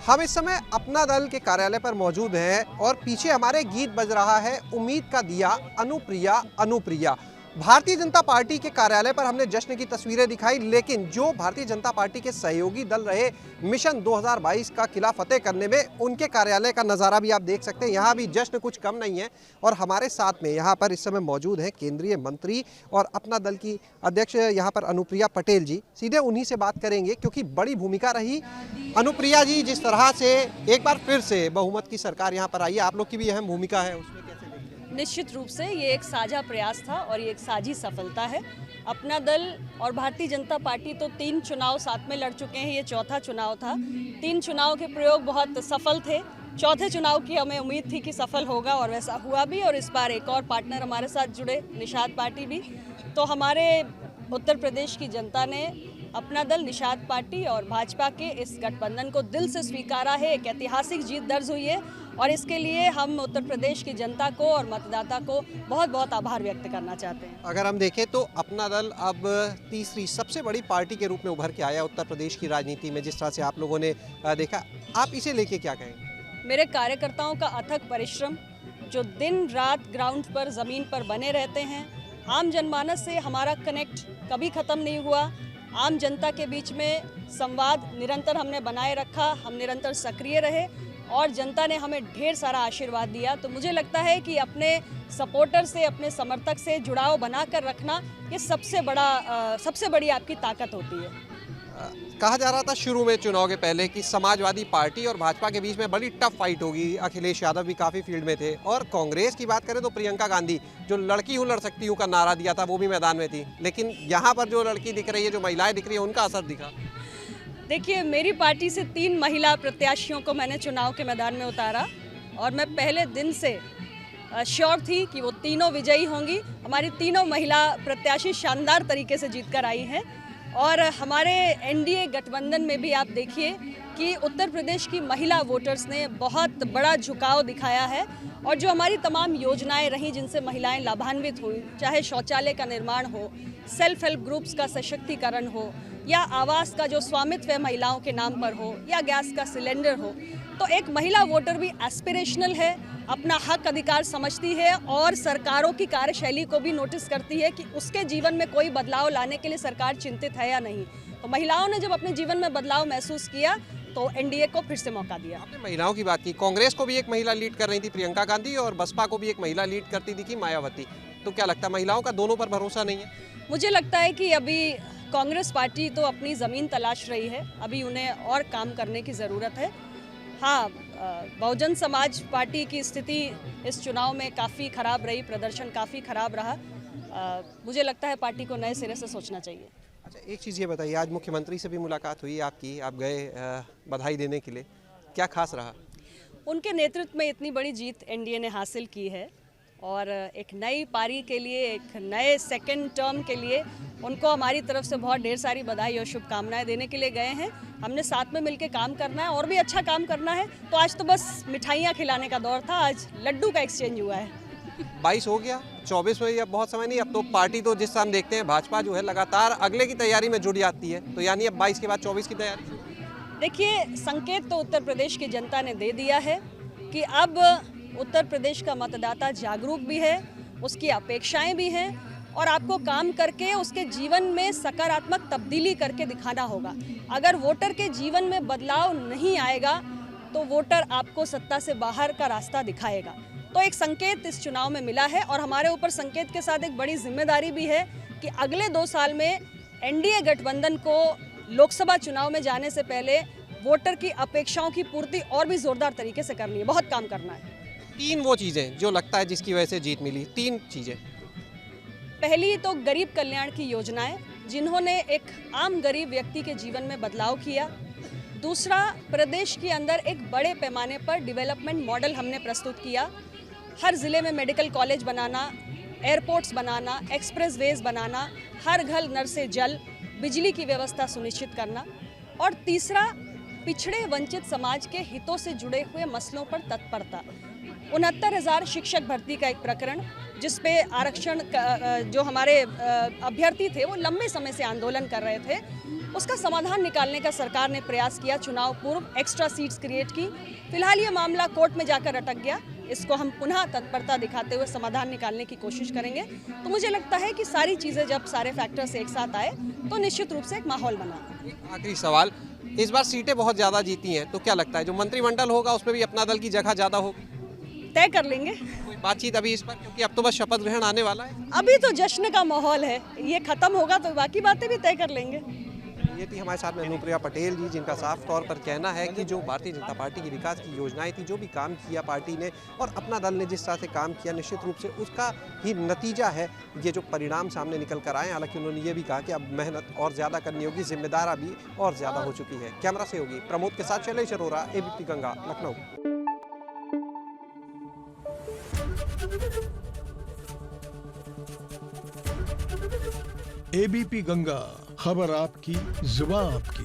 हम इस समय अपना दल के कार्यालय पर मौजूद हैं और पीछे हमारे गीत बज रहा है उम्मीद का दिया, अनुप्रिया अनुप्रिया। भारतीय जनता पार्टी के कार्यालय पर हमने जश्न की तस्वीरें दिखाई, लेकिन जो भारतीय जनता पार्टी के सहयोगी दल रहे मिशन 2022 का किला फतेह करने में, उनके कार्यालय का नज़ारा भी आप देख सकते हैं। यहाँ भी जश्न कुछ कम नहीं है। और हमारे साथ में यहाँ पर इस समय मौजूद हैं केंद्रीय मंत्री और अपना दल की अध्यक्ष यहाँ पर अनुप्रिया पटेल जी। सीधे उन्हीं से बात करेंगे क्योंकि बड़ी भूमिका रही अनुप्रिया जी। जिस तरह से एक बार फिर से बहुमत की सरकार यहाँ पर आई है, आप लोग की भी अहम भूमिका है उसमें, कैसे देखते हैं? निश्चित रूप से ये एक साझा प्रयास था और ये एक साझी सफलता है। अपना दल और भारतीय जनता पार्टी तो 3 चुनाव साथ में लड़ चुके हैं, ये चौथा चुनाव था। 3 चुनाव के प्रयोग बहुत सफल थे। चौथे चुनाव की हमें उम्मीद थी कि सफल होगा और वैसा हुआ भी। और इस बार एक और पार्टनर हमारे साथ जुड़े, निषाद पार्टी भी। तो हमारे उत्तर प्रदेश की जनता ने अपना दल, निषाद पार्टी और भाजपा के इस गठबंधन को दिल से स्वीकारा है। एक ऐतिहासिक जीत दर्ज हुई है और इसके लिए हम उत्तर प्रदेश की जनता को और मतदाता को बहुत बहुत आभार व्यक्त करना चाहते हैं। अगर हम देखें तो अपना दल अब तीसरी सबसे बड़ी पार्टी के रूप में उभर के आया उत्तर प्रदेश की राजनीति में। जिस तरह से आप लोगों ने देखा, आप इसे लेके क्या कहेंगे? मेरे कार्यकर्ताओं का अथक परिश्रम, जो दिन रात ग्राउंड पर, ज़मीन पर बने रहते हैं। आम जनमानस से हमारा कनेक्ट कभी ख़त्म नहीं हुआ। आम जनता के बीच में संवाद निरंतर हमने बनाए रखा, हम निरंतर सक्रिय रहे और जनता ने हमें ढेर सारा आशीर्वाद दिया। तो मुझे लगता है कि अपने सपोर्टर से, अपने समर्थक से जुड़ाव बनाकर रखना, ये सबसे बड़ी आपकी ताकत होती है। कहा जा रहा था शुरू में चुनाव के पहले कि समाजवादी पार्टी और भाजपा के बीच में बड़ी टफ फाइट होगी। अखिलेश यादव भी काफ़ी फील्ड में थे और कांग्रेस की बात करें तो प्रियंका गांधी, जो लड़की हूँ लड़ सकती हूँ का नारा दिया था, वो भी मैदान में थी। लेकिन यहाँ पर जो लड़की दिख रही है, जो महिलाएं दिख रही है, उनका असर दिखा। देखिए, मेरी पार्टी से 3 महिला प्रत्याशियों को मैंने चुनाव के मैदान में उतारा और मैं पहले दिन से श्योर थी कि वो तीनों विजयी होंगी। हमारी तीनों महिला प्रत्याशी शानदार तरीके से जीत कर आई हैं और हमारे एनडीए गठबंधन में भी आप देखिए कि उत्तर प्रदेश की महिला वोटर्स ने बहुत बड़ा झुकाव दिखाया है। और जो हमारी तमाम योजनाएं रहीं जिनसे महिलाएं लाभान्वित हुई, चाहे शौचालय का निर्माण हो, सेल्फ हेल्प ग्रुप्स का सशक्तिकरण हो, या आवास का जो स्वामित्व है महिलाओं के नाम पर हो, या गैस का सिलेंडर हो, तो एक महिला वोटर भी एस्पिरेशनल है, अपना हक अधिकार समझती है और सरकारों की कार्यशैली को भी नोटिस करती है कि उसके जीवन में कोई बदलाव लाने के लिए सरकार चिंतित है या नहीं। तो महिलाओं ने जब अपने जीवन में बदलाव महसूस किया तो एनडीए को फिर से मौका दिया। आपने महिलाओं की बात की, कांग्रेस को भी एक महिला लीड कर रही थी प्रियंका गांधी और बसपा को भी एक महिला लीड करती दिखी मायावती। तो क्या लगता है महिलाओं का दोनों पर भरोसा नहीं है? मुझे लगता है कि अभी कांग्रेस पार्टी तो अपनी ज़मीन तलाश रही है, अभी उन्हें और काम करने की ज़रूरत है। हाँ, बहुजन समाज पार्टी की स्थिति इस चुनाव में काफ़ी खराब रही, प्रदर्शन काफ़ी खराब रहा। मुझे लगता है पार्टी को नए सिरे से सोचना चाहिए। अच्छा, एक चीज़ ये बताइए, आज मुख्यमंत्री से भी मुलाकात हुई आपकी, आप गए बधाई देने के लिए, क्या खास रहा? उनके नेतृत्व में इतनी बड़ी जीत एनडीए ने हासिल की है और एक नई पारी के लिए, एक नए सेकंड टर्म के लिए उनको हमारी तरफ से बहुत ढेर सारी बधाई और शुभकामनाएं देने के लिए गए हैं। हमने साथ में मिलकर काम करना है और भी अच्छा काम करना है। तो आज तो बस मिठाइयाँ खिलाने का दौर था, आज लड्डू का एक्सचेंज हुआ है। 22 हो गया, 24 में अब बहुत समय नहीं। अब तो पार्टी तो जिस हम देखते हैं, भाजपा जो है लगातार अगले की तैयारी में जुट जाती है। तो यानी अब 22 के बाद 24 की तैयारी। देखिए, संकेत तो उत्तर प्रदेश की जनता ने दे दिया है कि अब उत्तर प्रदेश का मतदाता जागरूक भी है, उसकी अपेक्षाएं भी हैं और आपको काम करके उसके जीवन में सकारात्मक तब्दीली करके दिखाना होगा। अगर वोटर के जीवन में बदलाव नहीं आएगा तो वोटर आपको सत्ता से बाहर का रास्ता दिखाएगा। तो एक संकेत इस चुनाव में मिला है और हमारे ऊपर संकेत के साथ एक बड़ी जिम्मेदारी भी है कि अगले 2 साल में एनडीए गठबंधन को लोकसभा चुनाव में जाने से पहले वोटर की अपेक्षाओं की पूर्ति और भी जोरदार तरीके से करनी है। बहुत काम करना है। 3 वो चीज़ें जो लगता है जिसकी वजह से जीत मिली, 3 चीज़ें। पहली तो गरीब कल्याण की योजनाएं, जिन्होंने एक आम गरीब व्यक्ति के जीवन में बदलाव किया। दूसरा, प्रदेश के अंदर एक बड़े पैमाने पर डेवलपमेंट मॉडल हमने प्रस्तुत किया। हर ज़िले में मेडिकल कॉलेज बनाना, एयरपोर्ट्स बनाना, एक्सप्रेसवेज बनाना, हर घर नल से जल, बिजली की व्यवस्था सुनिश्चित करना। और तीसरा, पिछड़े वंचित समाज के हितों से जुड़े हुए मसलों पर तत्परता। 69,000 शिक्षक भर्ती का एक प्रकरण, जिस पे आरक्षण जो हमारे अभ्यर्थी थे वो लंबे समय से आंदोलन कर रहे थे, उसका समाधान निकालने का सरकार ने प्रयास किया। चुनाव पूर्व एक्स्ट्रा सीट्स क्रिएट की। फिलहाल ये मामला कोर्ट में जाकर अटक गया। इसको हम पुनः तत्परता दिखाते हुए समाधान निकालने की कोशिश करेंगे। तो मुझे लगता है कि सारी चीज़ें जब सारे फैक्टर्स एक साथ आए तो निश्चित रूप से एक माहौल बना। आखिरी सवाल, इस बार सीटें बहुत ज़्यादा जीती हैं तो क्या लगता है जो मंत्रिमंडल होगा उसमें भी अपना दल की जगह ज़्यादा होगी? तय कर लेंगे। कोई बातचीत अभी इस पर, क्योंकि अब तो बस शपथ ग्रहण आने वाला है। अभी तो जश्न का माहौल है, ये खत्म होगा तो बाकी बातें भी तय कर लेंगे। ये थी हमारे साथ में अनुप्रिया पटेल जी, जिनका साफ तौर पर कहना है कि जो भारतीय जनता पार्टी की विकास की योजनाएं थी, जो भी काम किया पार्टी ने और अपना दल ने जिस तरह से काम किया, निश्चित रूप से उसका ही नतीजा है ये जो परिणाम सामने निकल कर आए। हालांकि उन्होंने ये भी कहा कि अब मेहनत और ज़्यादा करनी होगी, जिम्मेदारी भी और ज़्यादा हो चुकी है। कैमरा से होगी प्रमोद के साथ शैलेश अरोरा, एबीपी गंगा, लखनऊ। एबीपी गंगा, खबर आपकी, जुबान आपकी।